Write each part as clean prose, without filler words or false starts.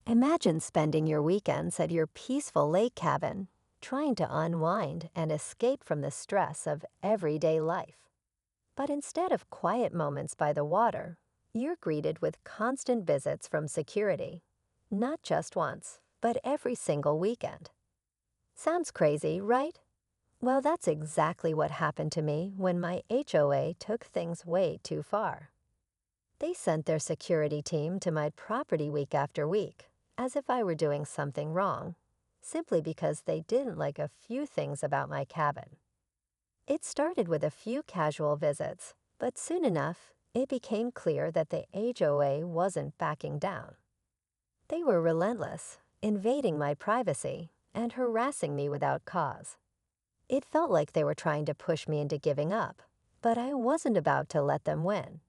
Imagine spending your weekends at your peaceful lake cabin, trying to unwind and escape from the stress of everyday life. But instead of quiet moments by the water, you're greeted with constant visits from security, not just once, but every single weekend. Sounds crazy, right? Well, that's exactly what happened to me when my HOA took things way too far. They sent their security team to my property week after week, as if I were doing something wrong, simply because they didn't like a few things about my cabin. It started with a few casual visits, but soon enough, it became clear that the HOA wasn't backing down. They were relentless, invading my privacy and harassing me without cause. It felt like they were trying to push me into giving up, but I wasn't about to let them win.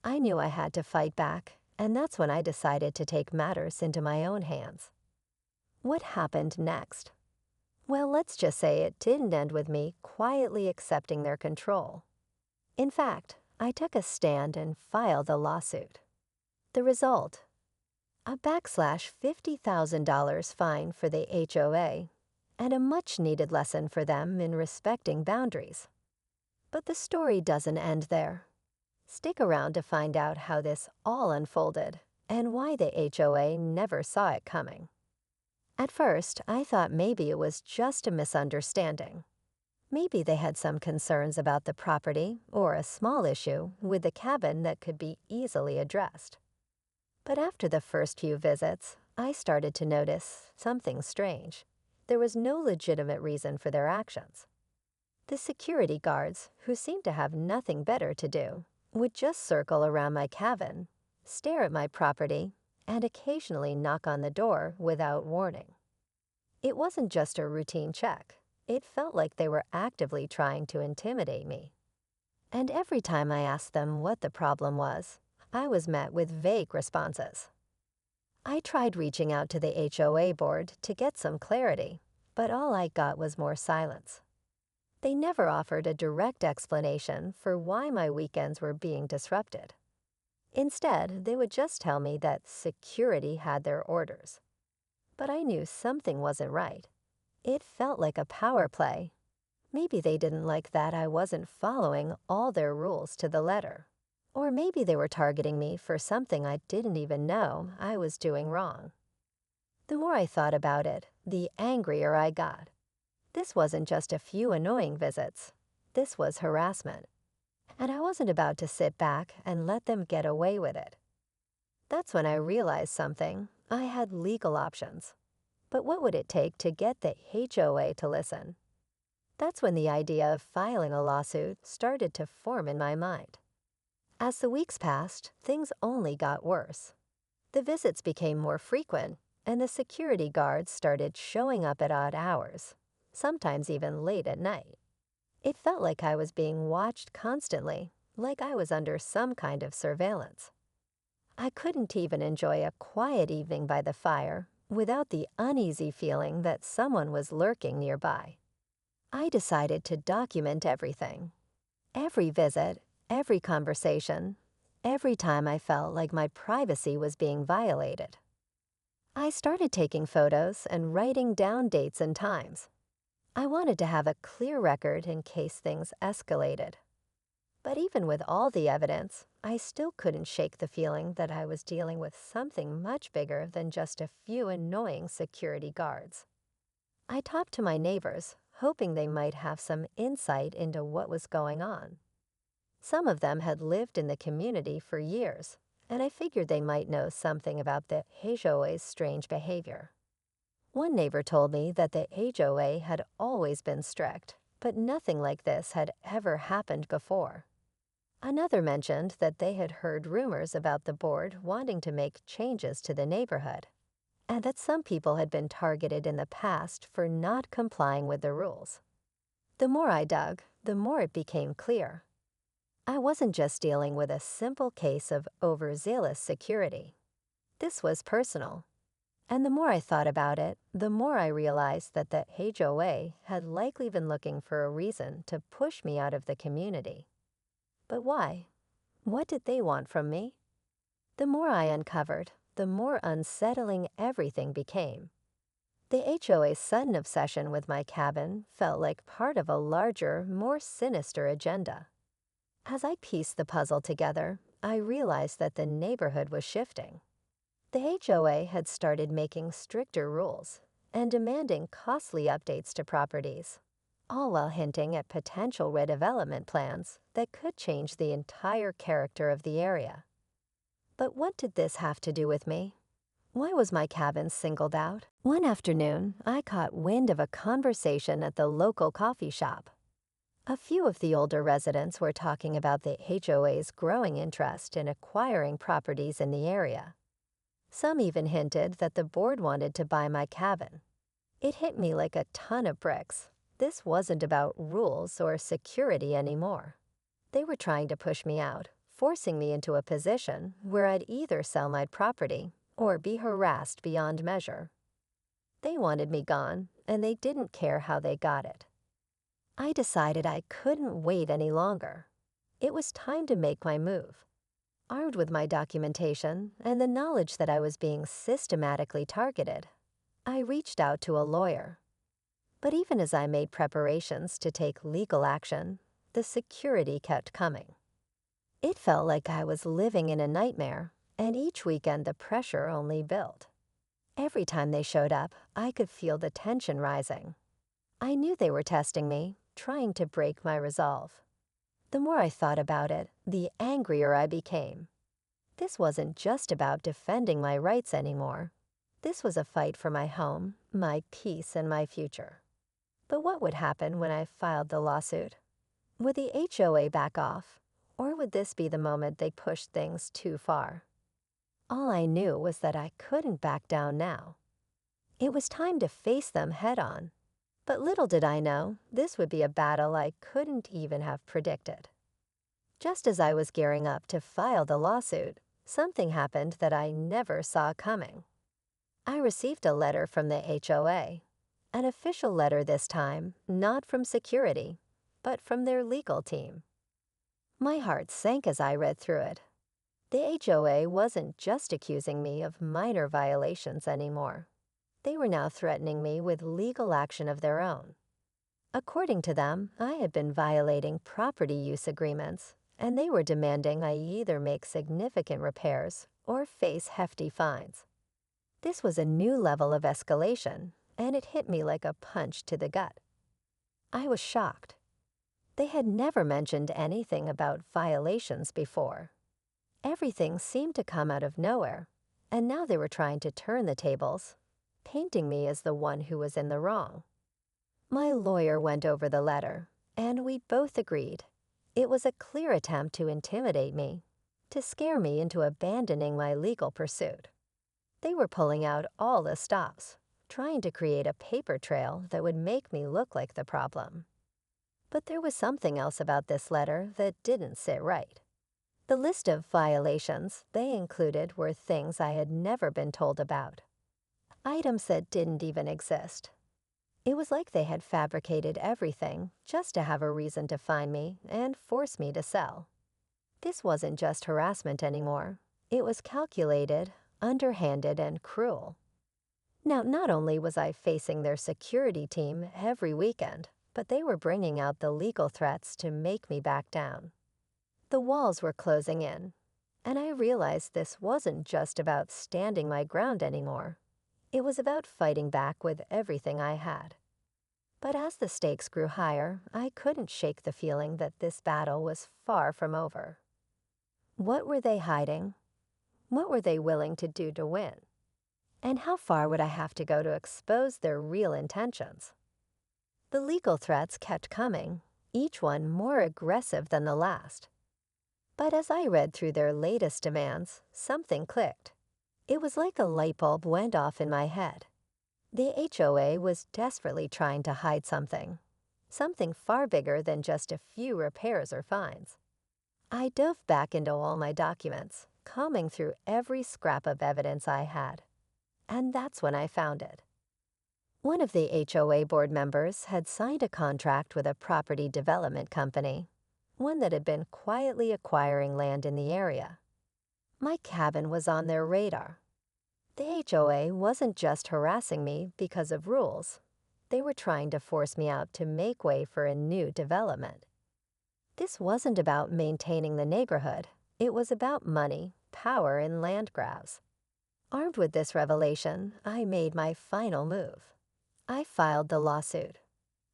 I knew I had to fight back, and that's when I decided to take matters into my own hands. What happened next? Well, let's just say it didn't end with me quietly accepting their control. In fact, I took a stand and filed a lawsuit. The result? A $50,000 fine for the HOA, and a much-needed lesson for them in respecting boundaries. But the story doesn't end there. Stick around to find out how this all unfolded and why the HOA never saw it coming. At first, I thought maybe it was just a misunderstanding. Maybe they had some concerns about the property or a small issue with the cabin that could be easily addressed. But after the first few visits, I started to notice something strange. There was no legitimate reason for their actions. The security guards, who seemed to have nothing better to do, would just circle around my cabin, stare at my property, and occasionally knock on the door without warning. It wasn't just a routine check. It felt like they were actively trying to intimidate me. And every time I asked them what the problem was, I was met with vague responses. I tried reaching out to the HOA board to get some clarity, but all I got was more silence. They never offered a direct explanation for why my weekends were being disrupted. Instead, they would just tell me that security had their orders. But I knew something wasn't right. It felt like a power play. Maybe they didn't like that I wasn't following all their rules to the letter. Or maybe they were targeting me for something I didn't even know I was doing wrong. The more I thought about it, the angrier I got. This wasn't just a few annoying visits. This was harassment. And I wasn't about to sit back and let them get away with it. That's when I realized something. I had legal options. But what would it take to get the HOA to listen? That's when the idea of filing a lawsuit started to form in my mind. As the weeks passed, things only got worse. The visits became more frequent, and the security guards started showing up at odd hours, sometimes even late at night. It felt like I was being watched constantly, like I was under some kind of surveillance. I couldn't even enjoy a quiet evening by the fire without the uneasy feeling that someone was lurking nearby. I decided to document everything. Every visit, every conversation, every time I felt like my privacy was being violated. I started taking photos and writing down dates and times. I wanted to have a clear record in case things escalated. But even with all the evidence, I still couldn't shake the feeling that I was dealing with something much bigger than just a few annoying security guards. I talked to my neighbors, hoping they might have some insight into what was going on. Some of them had lived in the community for years, and I figured they might know something about the HOA's strange behavior. One neighbor told me that the HOA had always been strict, but nothing like this had ever happened before. Another mentioned that they had heard rumors about the board wanting to make changes to the neighborhood, and that some people had been targeted in the past for not complying with the rules. The more I dug, the more it became clear. I wasn't just dealing with a simple case of overzealous security. This was personal. And the more I thought about it, the more I realized that the HOA had likely been looking for a reason to push me out of the community. But why? What did they want from me? The more I uncovered, the more unsettling everything became. The HOA's sudden obsession with my cabin felt like part of a larger, more sinister agenda. As I pieced the puzzle together, I realized that the neighborhood was shifting. The HOA had started making stricter rules and demanding costly updates to properties, all while hinting at potential redevelopment plans that could change the entire character of the area. But what did this have to do with me? Why was my cabin singled out? One afternoon, I caught wind of a conversation at the local coffee shop. A few of the older residents were talking about the HOA's growing interest in acquiring properties in the area. Some even hinted that the board wanted to buy my cabin. It hit me like a ton of bricks. This wasn't about rules or security anymore. They were trying to push me out, forcing me into a position where I'd either sell my property or be harassed beyond measure. They wanted me gone, and they didn't care how they got it. I decided I couldn't wait any longer. It was time to make my move. Armed with my documentation and the knowledge that I was being systematically targeted, I reached out to a lawyer. But even as I made preparations to take legal action, the security kept coming. It felt like I was living in a nightmare, and each weekend the pressure only built. Every time they showed up, I could feel the tension rising. I knew they were testing me, trying to break my resolve. The more I thought about it, the angrier I became. This wasn't just about defending my rights anymore. This was a fight for my home, my peace, and my future. But what would happen when I filed the lawsuit? Would the HOA back off, or would this be the moment they pushed things too far? All I knew was that I couldn't back down now. It was time to face them head-on. But little did I know, this would be a battle I couldn't even have predicted. Just as I was gearing up to file the lawsuit, something happened that I never saw coming. I received a letter from the HOA, an official letter this time, not from security, but from their legal team. My heart sank as I read through it. The HOA wasn't just accusing me of minor violations anymore. They were now threatening me with legal action of their own. According to them, I had been violating property use agreements, and they were demanding I either make significant repairs or face hefty fines. This was a new level of escalation, and it hit me like a punch to the gut. I was shocked. They had never mentioned anything about violations before. Everything seemed to come out of nowhere, and now they were trying to turn the tables, painting me as the one who was in the wrong. My lawyer went over the letter, and we both agreed. It was a clear attempt to intimidate me, to scare me into abandoning my legal pursuit. They were pulling out all the stops, trying to create a paper trail that would make me look like the problem. But there was something else about this letter that didn't sit right. The list of violations they included were things I had never been told about. Items that didn't even exist. It was like they had fabricated everything just to have a reason to find me and force me to sell. This wasn't just harassment anymore. It was calculated, underhanded, and cruel. Now, not only was I facing their security team every weekend, but they were bringing out the legal threats to make me back down. The walls were closing in, and I realized this wasn't just about standing my ground anymore. It was about fighting back with everything I had. But as the stakes grew higher, I couldn't shake the feeling that this battle was far from over. What were they hiding? What were they willing to do to win? And how far would I have to go to expose their real intentions? The legal threats kept coming, each one more aggressive than the last. But as I read through their latest demands, something clicked. It was like a light bulb went off in my head. The HOA was desperately trying to hide something far bigger than just a few repairs or fines. I dove back into all my documents, combing through every scrap of evidence I had. And that's when I found it. One of the HOA board members had signed a contract with a property development company, one that had been quietly acquiring land in the area. My cabin was on their radar. The HOA wasn't just harassing me because of rules. They were trying to force me out to make way for a new development. This wasn't about maintaining the neighborhood. It was about money, power, and land grabs. Armed with this revelation, I made my final move. I filed the lawsuit.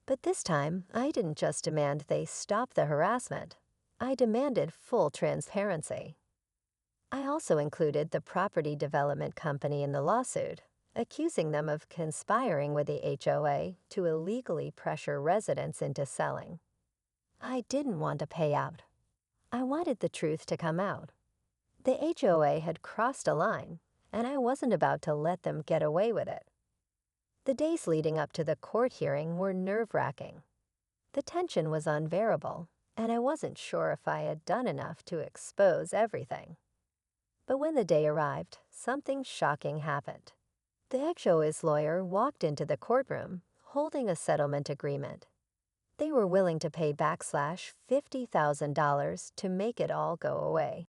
But this time, I didn't just demand they stop the harassment. I demanded full transparency. I also included the property development company in the lawsuit, accusing them of conspiring with the HOA to illegally pressure residents into selling. I didn't want a payout. I wanted the truth to come out. The HOA had crossed a line, and I wasn't about to let them get away with it. The days leading up to the court hearing were nerve-wracking. The tension was unbearable, and I wasn't sure if I had done enough to expose everything. But when the day arrived, something shocking happened. The HOA's lawyer walked into the courtroom, holding a settlement agreement. They were willing to pay $50,000 to make it all go away.